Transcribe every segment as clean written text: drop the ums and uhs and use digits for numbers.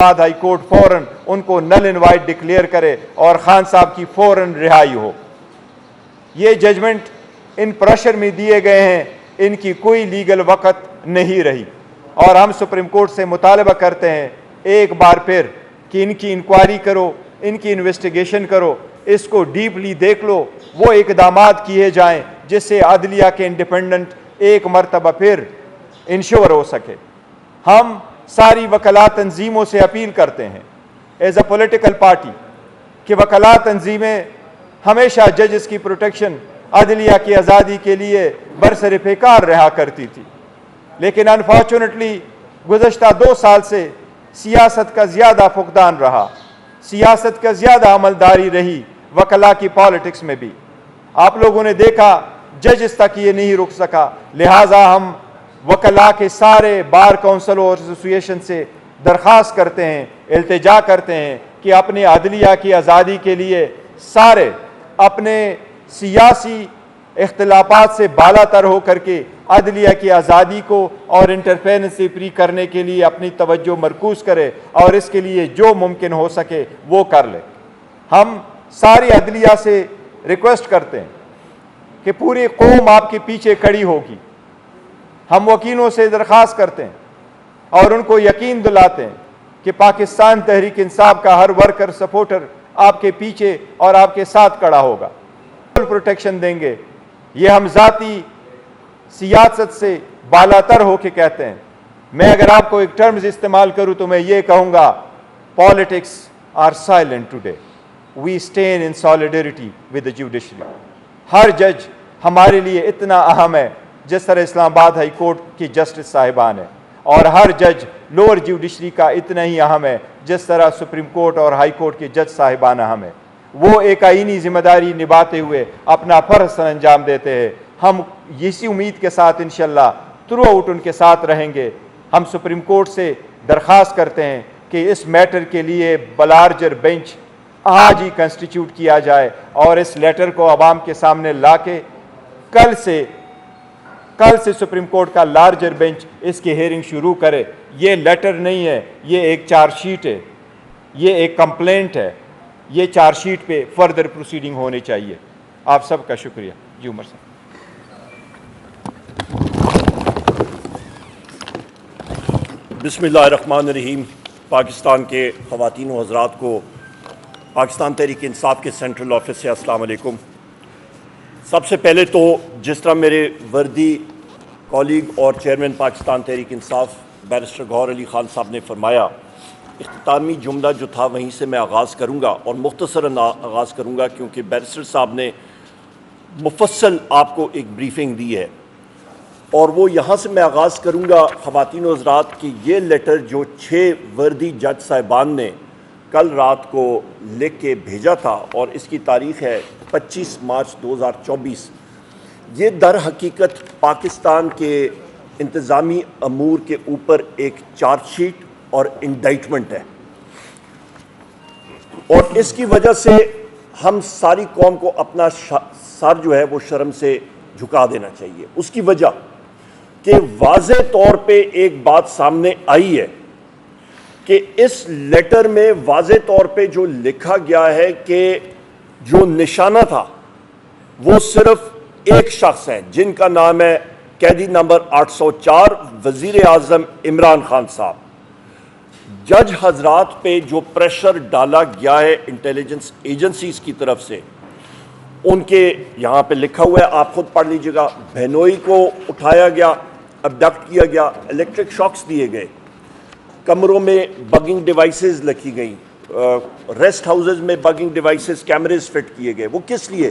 بعد high court فوراً ان کو نل انوائٹ ڈکلیئر کرے اور خان صاحب کی فوراً رہائی ہو۔ یہ ججمنٹ ان پریشر میں دیے گئے ہیں، ان کی کوئی لیگل وقت نہیں رہی، اور ہم سپریم کورٹ سے مطالبہ کرتے ہیں ایک بار پھر کہ ان کی انکوائری کرو، ان کی انویسٹیگیشن کرو، اس کو ڈیپلی دیکھ لو، وہ اقدامات کیے جائیں جس سے عدلیہ کے انڈیپینڈنٹ ایک مرتبہ پھر انشور ہو سکے۔ ہم ساری وکلاء تنظیموں سے اپیل کرتے ہیں ایز اے پولیٹیکل پارٹی کہ وکلاء تنظیمیں ہمیشہ ججز کی پروٹیکشن، عدلیہ کی آزادی کے لیے برسر پیکار رہا کرتی تھی، لیکن انفارچونیٹلی گزشتہ 2 سال سے سیاست کا زیادہ فقدان رہا، سیاست کا زیادہ عملداری رہی وکلاء کی پالیٹکس میں بھی۔ آپ لوگوں نے دیکھا ججز تک یہ نہیں رک سکا، لہٰذا ہم وکلاء کے سارے بار کونسل اور ایسوسیشن سے درخواست کرتے ہیں، التجا کرتے ہیں کہ اپنے عدلیہ کی آزادی کے لیے سارے اپنے سیاسی اختلافات سے بالا تر ہو کر کے عدلیہ کی آزادی کو اور انٹرفیرنس سے فری کرنے کے لیے اپنی توجہ مرکوز کرے، اور اس کے لیے جو ممکن ہو سکے وہ کر لے۔ ہم ساری عدلیہ سے ریکویسٹ کرتے ہیں کہ پوری قوم آپ کے پیچھے کھڑی ہوگی۔ ہم وکیلوں سے درخواست کرتے ہیں اور ان کو یقین دلاتے ہیں کہ پاکستان تحریک انصاف کا ہر ورکر سپورٹر آپ کے پیچھے اور آپ کے ساتھ کھڑا ہوگا، پروٹیکشن دیں گے۔ یہ ہم ذاتی سیاست سے بالاتر ہو کے کہتے ہیں۔ میں اگر آپ کو ایک ٹرمز استعمال کروں تو میں یہ کہوں گا، politics are silent today, we stand in solidarity with the judiciary. ہر جج ہمارے لیے اتنا اہم ہے جس طرح اسلام آباد ہائی کورٹ کی جسٹس صاحبان ہے، اور ہر جج لوور جوڈیشری کا اتنا ہی اہم ہے جس طرح سپریم کورٹ اور ہائی کورٹ کے جج صاحبان اہم ہے۔ وہ ایک آئینی ذمہ داری نبھاتے ہوئے اپنا فرض سر انجام دیتے ہیں۔ ہم اسی امید کے ساتھ انشاءاللہ تھرو آؤٹ ان کے ساتھ رہیں گے۔ ہم سپریم کورٹ سے درخواست کرتے ہیں کہ اس میٹر کے لیے بلارجر بینچ آج ہی کنسٹیٹیوٹ کیا جائے، اور اس لیٹر کو عوام کے سامنے لا کے کل سے سپریم کورٹ کا لارجر بینچ اس کی ہیئرنگ شروع کرے۔ یہ لیٹر نہیں ہے، یہ ایک چارج شیٹ ہے، یہ ایک کمپلینٹ ہے۔ یہ چارج شیٹ پہ فردر پروسیڈنگ ہونی چاہیے۔ آپ سب کا شکریہ۔ جی عمر صاحب۔ بسم اللہ الرحمن الرحیم۔ پاکستان کے خواتین و حضرات کو پاکستان تحریک انصاف کے سینٹرل آفس سے السلام علیکم۔ سب سے پہلے تو جس طرح میرے وردی کالیگ اور چیئرمین پاکستان تحریک انصاف بیرسٹر گوہر علی خان صاحب نے فرمایا، اختتامی جملہ جو تھا وہیں سے میں آغاز کروں گا، اور مختصراً آغاز کروں گا کیونکہ بیرسٹر صاحب نے مفصل آپ کو ایک بریفنگ دی ہے، اور وہ یہاں سے میں آغاز کروں گا خواتین و حضرات کہ یہ لیٹر جو 6 وردی جج صاحبان نے کل رات کو لکھ کے بھیجا تھا، اور اس کی تاریخ ہے 25 مارچ 2024، یہ در حقیقت پاکستان کے انتظامی امور کے اوپر ایک چارج شیٹ اور انڈائٹمنٹ ہے، اور اس کی وجہ سے ہم ساری قوم کو اپنا سر جو ہے وہ شرم سے جھکا دینا چاہیے۔ اس کی وجہ کہ واضح طور پہ ایک بات سامنے آئی ہے کہ اس لیٹر میں واضح طور پہ جو لکھا گیا ہے کہ جو نشانہ تھا وہ صرف ایک شخص ہے جن کا نام ہے قیدی نمبر 804 وزیر اعظم عمران خان صاحب۔ جج حضرات پہ جو پریشر ڈالا گیا ہے انٹیلیجنس ایجنسیز کی طرف سے، ان کے یہاں پہ لکھا ہوا ہے، آپ خود پڑھ لیجئے گا، بہنوئی کو اٹھایا گیا، ابڈکٹ کیا گیا، الیکٹرک شاکس دیے گئے، کمروں میں بگنگ ڈیوائسز لکھی گئیں، ریسٹ ہاؤسز میں بگنگ ڈیوائسز کیمریز فٹ کیے گئے۔ وہ کس لیے؟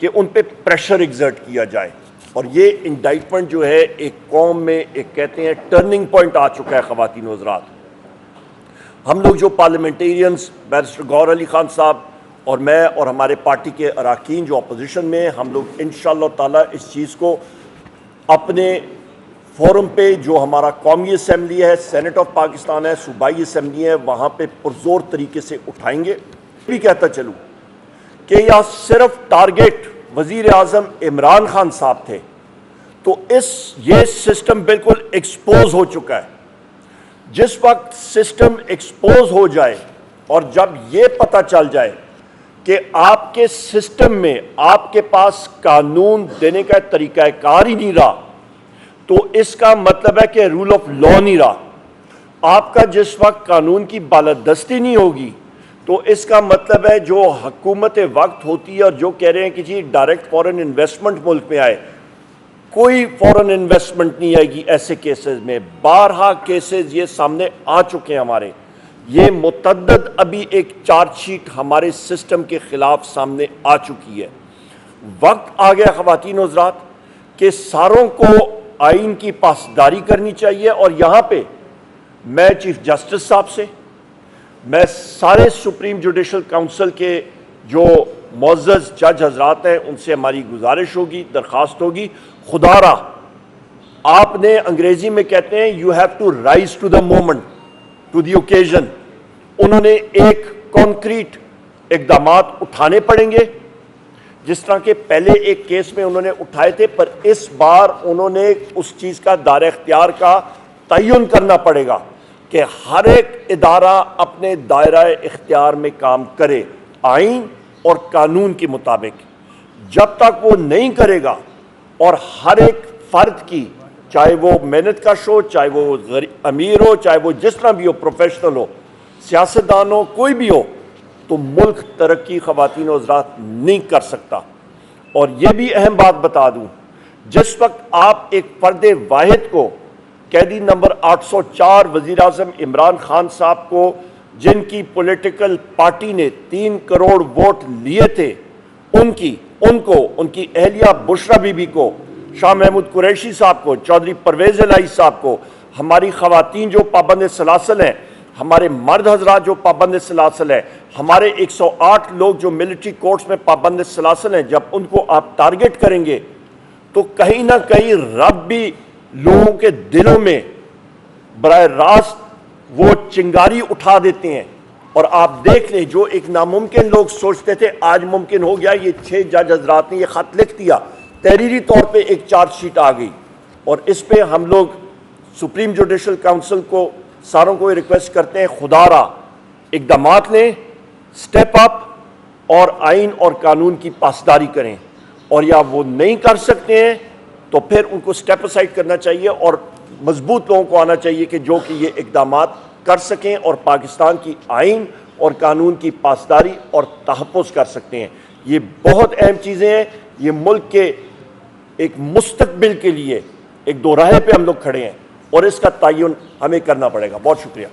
کہ ان پہ پریشر ایگزرٹ کیا جائے۔ اور یہ انڈائٹمنٹ جو ہے ایک قوم میں ایک کہتے ہیں ٹرننگ پوائنٹ آ چکا ہے۔ خواتین و حضرات، ہم لوگ جو پارلیمنٹیرینز بیرسٹر گوہر علی خان صاحب اور میں اور ہمارے پارٹی کے اراکین جو اپوزیشن میں ہیں، ہم لوگ انشاءاللہ تعالی اس چیز کو اپنے فورم پہ جو ہمارا قومی اسمبلی ہے، سینٹ آف پاکستان ہے، صوبائی اسمبلی ہے، وہاں پہ پرزور طریقے سے اٹھائیں گے۔ بھی کہتا چلوں کہ یہ صرف ٹارگیٹ وزیر اعظم عمران خان صاحب تھے، تو یہ سسٹم بالکل ایکسپوز ہو چکا ہے۔ जिस वक्त सिस्टम एक्सपोज हो जाए और जब ये पता चल जाए कि आपके सिस्टम में आपके पास कानून देने का तरीकाकार ही नहीं रहा, तो इसका मतलब है कि रूल ऑफ लॉ नहीं रहा। आपका जिस वक्त कानून की बालादस्ती नहीं होगी, तो इसका मतलब है जो हुकूमत वक्त होती है और जो कह रहे हैं कि जी डायरेक्ट फॉरेन इन्वेस्टमेंट मुल्क में आए, कोई फॉरेन इन्वेस्टमेंट नहीं आएगी। ऐसे केसेस में बारहा केसेस ये सामने आ चुके हैं हमारे, ये मुतअद्दिद अभी एक चार्जशीट हमारे सिस्टम के खिलाफ सामने आ चुकी है। वक्त आ गया ख़वातीन और हज़रात के सारों को आइन की पासदारी करनी चाहिए। और यहाँ पे मैं चीफ जस्टिस साहब से, मैं सारे सुप्रीम जुडिशल काउंसिल के जो मुअज़्ज़ज़ जज हजरात हैं उनसे हमारी गुजारिश होगी, दरख्वास्त होगी, खुदारा आपने अंग्रेजी में कहते हैं you have to rise to the moment, to the occasion. उन्होंने एक कॉन्क्रीट इक़दामात उठाने पड़ेंगे, जिस तरह के पहले एक केस में उन्होंने उठाए थे, पर इस बार उन्होंने उस चीज़ का दायरा इख्तियार का तयन करना पड़ेगा कि हर एक इदारा अपने दायरा इख्तियार में काम करे आइन और कानून के मुताबिक। जब तक वो नहीं करेगा और हर एक फर्द की, चाहे वो मेहनत कश हो, चाहे वो अमीर हो, चाहे वो जिस तरह भी हो, प्रोफेशनल हो, सियासतदान हो, कोई भी हो, तो मुल्क तरक्की ख़वातीन और हज़रात नहीं कर सकता। और यह भी अहम बात बता दूं, जिस वक्त आप एक फर्द वाहिद को, कैदी नंबर 804 वज़ीर आज़म इमरान खान साहब को, जिनकी पॉलिटिकल पार्टी ने 3 करोड़ वोट लिए थे, उनको उनकी अहलिया बुशरा बीबी को, शाह महमूद कुरैशी साहब को, चौधरी परवेज़ इलाही साहब को, हमारी ख़वातीन जो पाबंद सलासल हैं, हमारे मर्द हजरात जो पाबंद सलासल है, हमारे 108 लोग जो मिलिट्री कोर्ट्स में पाबंद सलासल हैं, जब उनको आप टारगेट करेंगे तो कहीं ना कहीं रब भी लोगों के दिलों में बराह रास्त वो चिंगारी उठा देते हैं। और आप देख लें, जो एक नामुमकिन लोग सोचते थे आज मुमकिन हो गया। ये 6 जज हजरात ने ये खत लिख दिया, तहरीरी तौर पे एक चार्जशीट आ गई, और इस पे हम लोग सुप्रीम जुडिशल काउंसिल को सारों को रिक्वेस्ट करते हैं, खुदारा इक़दामात लें, स्टेप अप और आइन और कानून की पासदारी करें। और या वो नहीं कर सकते हैं तो फिर उनको स्टेप असाइड करना चाहिए और मजबूत लोगों को आना चाहिए कि जो कि ये इक़दामात कर सकें और पाकिस्तान की आइन और कानून की पासदारी और तहफ़्फ़ुज़ कर सकते हैं। ये बहुत अहम चीज़ें हैं। ये मुल्क के एक मुस्तक़बिल के लिए एक दो राह पे हम लोग खड़े हैं और इसका तयन हमें करना पड़ेगा। बहुत शुक्रिया।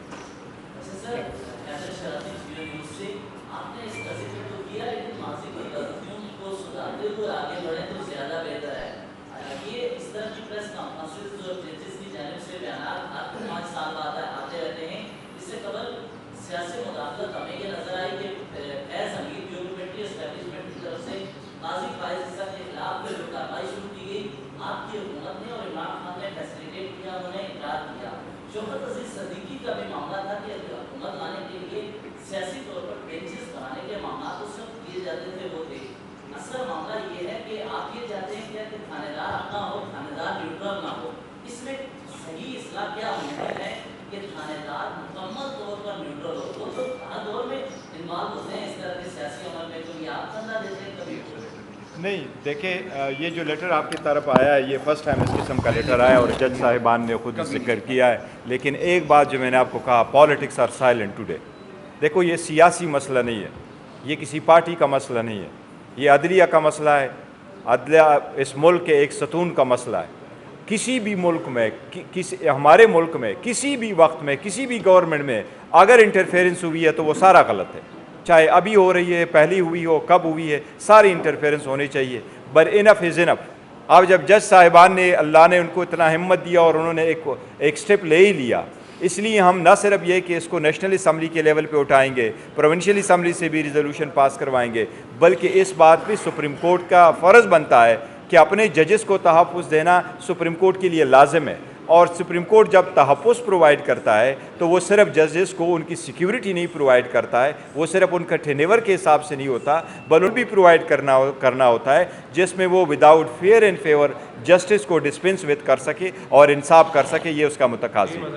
नहीं, देखें, ये जो लेटर आपकी तरफ आया है, ये फ़र्स्ट टाइम इस किस्म का लेटर आया और जज साहिबान ने खुद जिक्र किया है। लेकिन एक बात जो मैंने आपको कहा, पॉलिटिक्स आर साइलेंट टुडे। देखो, ये सियासी मसला नहीं है, ये किसी पार्टी का मसला नहीं है, ये अदलिया का मसला है। अदलिया इस मुल्क के एक सतून का मसला है। किसी भी मुल्क में, हमारे मुल्क में किसी भी वक्त में, किसी भी गवर्नमेंट में अगर इंटरफेरेंस हुई है तो वो सारा गलत है। चाहे अभी हो रही है, पहली हुई हो, कब हुई है, सारी इंटरफेरेंस होनी चाहिए। But enough is enough. अब जब जज साहिबान ने, अल्लाह ने उनको इतना हिम्मत दिया और उन्होंने एक स्टेप ले ही लिया, इसलिए हम न सिर्फ ये कि इसको नेशनल असम्बली के लेवल पे उठाएंगे, प्रोविंशियल असम्बली से भी रिजोल्यूशन पास करवाएंगे, बल्कि इस बात पे सुप्रीम कोर्ट का फ़र्ज़ बनता है कि अपने जजेस को तहफ़्फ़ुज़ देना सुप्रीम कोर्ट के लिए लाजिम है। और सुप्रीम कोर्ट जब तहफ़्फ़ुज़ प्रोवाइड करता है तो वो सिर्फ जजेस को उनकी सिक्योरिटी नहीं प्रोवाइड करता है, वो सिर्फ उनका टेनेवर के हिसाब से नहीं होता, बल्कि भी प्रोवाइड करना होता है जिसमें वो without fair and favour justice को डिस्पेंस विद कर सके और इंसाफ कर सके। ये उसका मुतकाज़ी है।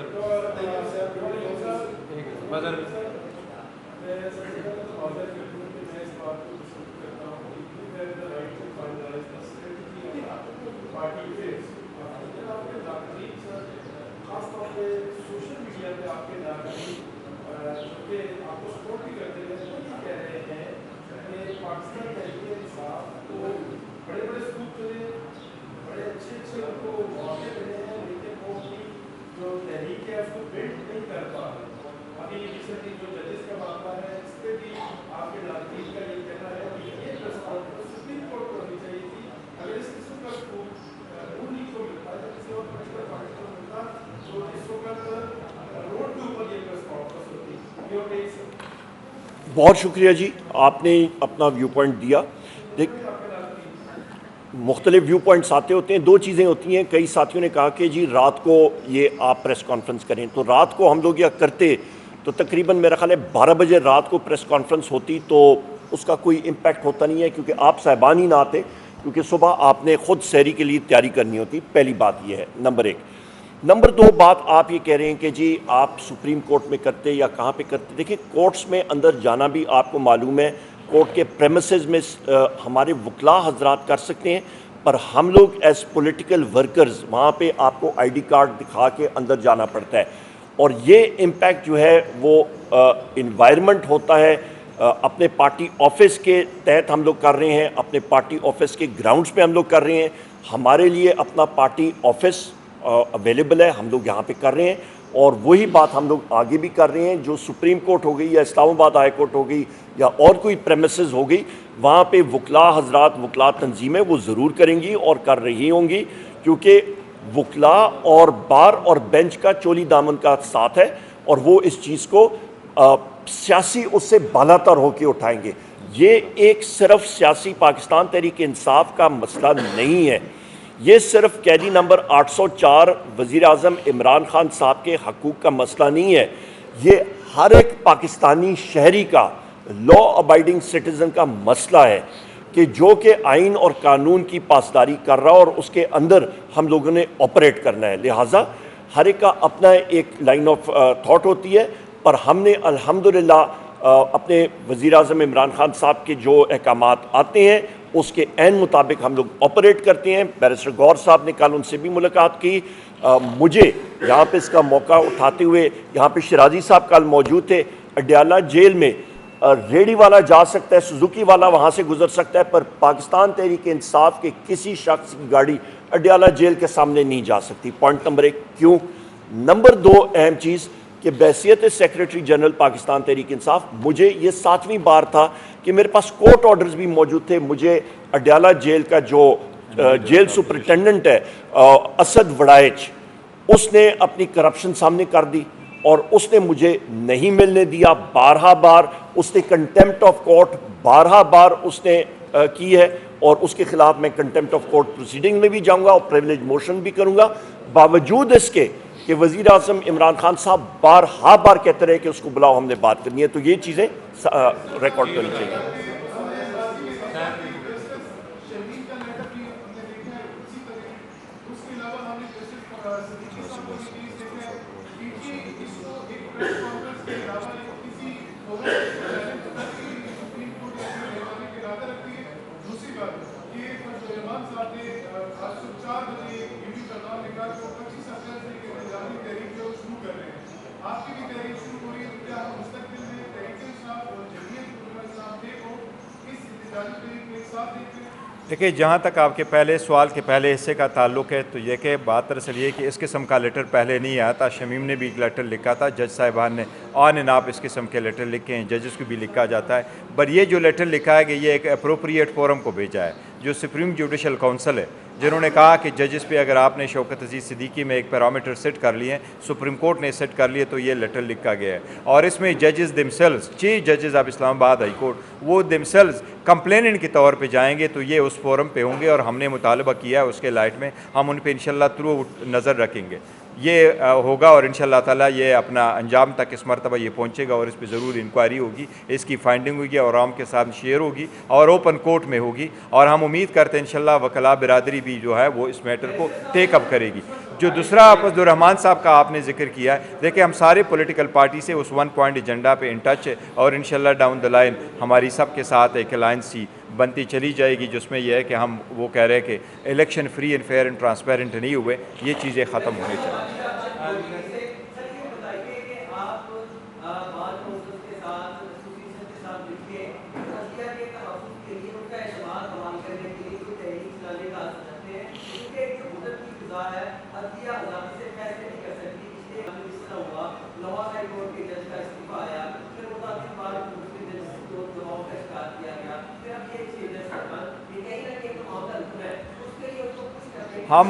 बहुत शुक्रिया जी, आपने अपना व्यू पॉइंट दिया। देख, मुख्तलिफ व्यू पॉइंट्स आते होते हैं, दो चीज़ें होती हैं। कई साथियों ने कहा कि जी रात को ये आप प्रेस कॉन्फ्रेंस करें, तो रात को हम लोग या करते तो तकरीबन मेरा ख्याल है 12 बजे रात को प्रेस कॉन्फ्रेंस होती तो उसका कोई इम्पैक्ट होता नहीं है, क्योंकि आप साहिबान ही ना आते, क्योंकि सुबह आपने ख़ुद सहरी के लिए तैयारी करनी होती। पहली बात ये है, नंबर एक। नंबर दो बात आप ये कह रहे हैं कि जी आप सुप्रीम कोर्ट में करते या कहाँ पे करते। देखिए, कोर्ट्स में अंदर जाना भी आपको मालूम है, कोर्ट के प्रेमिसेस में हमारे वकला हजरात कर सकते हैं, पर हम लोग एज पॉलिटिकल वर्कर्स वहाँ पे आपको आईडी कार्ड दिखा के अंदर जाना पड़ता है। और ये इम्पैक्ट जो है वो इन्वायरमेंट होता है। अपने पार्टी ऑफिस के तहत हम लोग कर रहे हैं, अपने पार्टी ऑफिस के ग्राउंड्स पे हम लोग कर रहे हैं। हमारे लिए अपना पार्टी ऑफिस अवेलेबल है, हम लोग यहाँ पे कर रहे हैं, और वही बात हम लोग आगे भी कर रहे हैं। जो सुप्रीम कोर्ट हो गई या इस्लामाबाद हाई कोर्ट हो गई या और कोई प्रेमिसेस हो गई, वहाँ पे वकला हजरात, वकला तंजीमें वो ज़रूर करेंगी और कर रही होंगी, क्योंकि वकला और बार और बेंच का चोली दामन का साथ है, और वो इस चीज़ को सियासी उससे बालातर होकर उठाएंगे। ये एक सिर्फ सियासी पाकिस्तान तहरीक इंसाफ का मसला नहीं है, ये सिर्फ कैदी नंबर 804 वज़ीर आज़म इमरान खान साहब के हकूक़ का मसला नहीं है, ये हर एक पाकिस्तानी शहरी का, लॉ अबाइडिंग सिटीज़न का मसला है कि जो कि आइन और कानून की पासदारी कर रहा है और उसके अंदर हम लोगों ने ऑपरेट करना है। लिहाजा हर एक का अपना एक लाइन ऑफ थॉट होती है, पर हमने अल्हम्दुलिल्लाह अपने वज़ीर आज़म इमरान खान साहब के जो अहकामात आते हैं उसके ऐन मुताबिक हम लोग ऑपरेट करते हैं। बैरिस्टर गौर साहब ने कल उनसे भी मुलाकात की। मुझे यहाँ पे इसका मौका उठाते हुए, यहाँ पे शिराजी साहब कल मौजूद थे। अडयाला जेल में रेडी वाला जा सकता है, सुजुकी वाला वहाँ से गुजर सकता है, पर पाकिस्तान तहरीक इंसाफ के किसी शख्स की गाड़ी अडयाला जेल के सामने नहीं जा सकती। पॉइंट नंबर एक। क्यों? नंबर दो अहम चीज़ कि बैसियत सेक्रेटरी जनरल पाकिस्तान तहरीक इंसाफ, मुझे ये 7वीं बार था कि मेरे पास कोर्ट ऑर्डर्स भी मौजूद थे। मुझे अडयाला जेल का जो जेल सुपरिटेंडेंट है असद वड़ाइच, उसने अपनी करप्शन सामने कर दी और उसने मुझे नहीं मिलने दिया। 12 बार उसने कंटेम्प्ट ऑफ कोर्ट 12 बार उसने की है, और उसके खिलाफ मैं कंटेम्प्ट ऑफ कोर्ट प्रोसीडिंग में भी जाऊंगा और प्रिविलेज मोशन भी करूंगा। बावजूद इसके कि वज़ीर आज़म इमरान खान साहब बार कहते रहे कि उसको बुलाओ, हमने बात करनी है, तो ये चीज़ें रिकॉर्ड करनी चाहिए। देखिए, जहाँ तक आपके पहले सवाल के पहले हिस्से का ताल्लुक़ है, तो ये कि बात दरअसल ये कि इस किस्म का लेटर पहले नहीं आया था। शमीम ने भी एक लेटर लिखा था, जज साहिबान ने ऑन एंड ऑफ इस किस्म के लेटर लिखे हैं, जजेस को भी लिखा जाता है। पर ये जो लेटर लिखा है कि ये एक अप्रोप्रिएट फोरम को भेजा है, जो सुप्रीम जुडिशल काउंसिल है, जिन्होंने कहा कि जजेस पे अगर आपने शौकत अजीज़ सिद्दीकी में एक पैरामीटर सेट कर लिए, सुप्रीम कोर्ट ने सेट कर लिए, तो ये लेटर लिखा गया है। और इसमें जजेस दिमसेल्व्स, चीफ जजेस ऑफ इस्लामाबाद हाई कोर्ट, वो दिमसेल्व्स कंप्लेनेंट के तौर पे जाएंगे, तो ये उस फोरम पे होंगे, और हमने मुतालबा किया है उसके लाइट में, हम उन पर इंशाल्लाह थ्रू नज़र रखेंगे। یہ ہوگا اور انشاءاللہ تعالیٰ یہ اپنا انجام تک اس مرتبہ یہ پہنچے گا اور اس پہ ضرور انکوائری ہوگی, اس کی فائنڈنگ ہوگی اور عوام کے ساتھ شیئر ہوگی اور اوپن کورٹ میں ہوگی, اور ہم امید کرتے ہیں انشاءاللہ وکلاء برادری بھی جو ہے وہ اس میٹر کو ٹیک اپ کرے گی. جو دوسرا فضل الرحمان صاحب کا آپ نے ذکر کیا ہے, دیکھیں ہم سارے پولیٹیکل پارٹی سے اس 1 پوائنٹ ایجنڈا پہ ان ٹچ ہے اور انشاءاللہ ڈاؤن دا لائن ہماری سب کے ساتھ ایک الائنس سی بنتی چلی جائے گی, جس میں یہ ہے کہ ہم وہ کہہ رہے ہیں کہ election free and fair and transparent نہیں ہوئے, یہ چیزیں ختم ہونے چاہیے.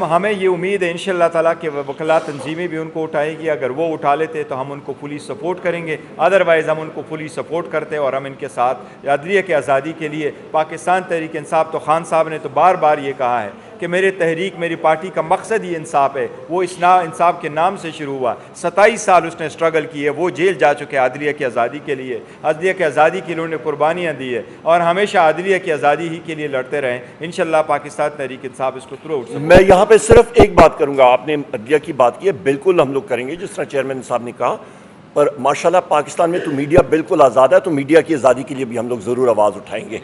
ہمیں یہ امید ہے انشاءاللہ تعالیٰ کہ وکلاء تنظیمیں بھی ان کو اٹھائے گی, اگر وہ اٹھا لیتے تو ہم ان کو فلی سپورٹ کریں گے, ادروائز ہم ان کو فلی سپورٹ کرتے اور ہم ان کے ساتھ عدلیہ کی آزادی کے لیے پاکستان تحریک انصاف. تو خان صاحب نے تو بار بار یہ کہا ہے کہ میری پارٹی کا مقصد ہی انصاف ہے, وہ انصاف کے نام سے شروع ہوا, 27 سال اس نے اسٹرگل کی ہے, وہ جیل جا چکے عدلیہ کی آزادی کے لیے, عدلیہ کی آزادی کے لیے انہوں نے قربانیاں دی ہے اور ہمیشہ عدلیہ کی آزادی ہی کے لیے لڑتے رہیں. انشاءاللہ پاکستان تحریک انصاف اس کو تھرو آؤٹ. میں یہاں پہ صرف ایک بات کروں گا, آپ نے عدلیہ کی بات کی ہے, بالکل ہم لوگ کریں گے جس طرح چیئرمین صاحب نے کہا, پر ماشاءاللہ پاکستان میں تو میڈیا بالکل آزاد ہے, تو میڈیا کی آزادی کے لیے بھی ہم لوگ ضرور آواز اٹھائیں گے.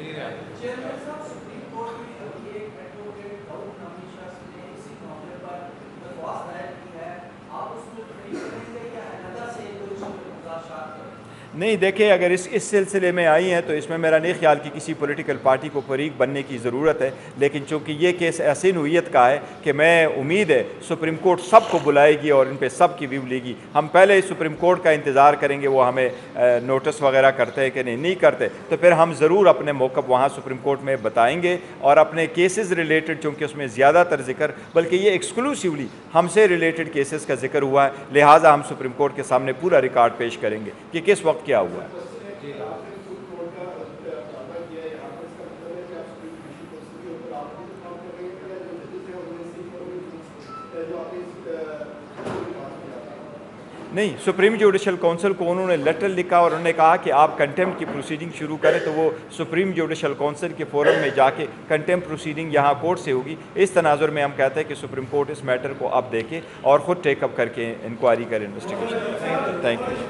نہیں دیکھیں, اگر اس سلسلے میں آئی ہیں تو اس میں میرا نہیں خیال کہ کسی پولیٹیکل پارٹی کو فریق بننے کی ضرورت ہے, لیکن چونکہ یہ کیس ایسی نوعیت کا ہے کہ میں امید ہے سپریم کورٹ سب کو بلائے گی اور ان پہ سب کی ویو لے گی. ہم پہلے سپریم کورٹ کا انتظار کریں گے وہ ہمیں نوٹس وغیرہ کرتے ہیں کہ نہیں کرتے, تو پھر ہم ضرور اپنے موقف وہاں سپریم کورٹ میں بتائیں گے اور اپنے کیسز ریلیٹڈ, چونکہ اس میں زیادہ تر ذکر بلکہ یہ ایکسکلوسیولی ہم سے ریلیٹڈ کیسز کا ذکر ہوا ہے, لہٰذا ہم سپریم کورٹ کے سامنے پورا ریکارڈ پیش کریں گے کہ کس وقت کیا ہوا ہے. نہیں, سپریم جوڈیشل کونسل کو انہوں نے لیٹر لکھا اور انہوں نے کہا کہ آپ کنٹیمپٹ کی پروسیڈنگ شروع کریں, تو وہ سپریم جوڈیشل کونسل کے فورم میں جا کے کنٹیمپٹ پروسیڈنگ یہاں کورٹ سے ہوگی. اس تناظر میں ہم کہتے ہیں کہ سپریم کورٹ اس میٹر کو اب دیکھے اور خود ٹیک اپ کر کے انکوائری کرے, انویسٹیگیشن. Thank you.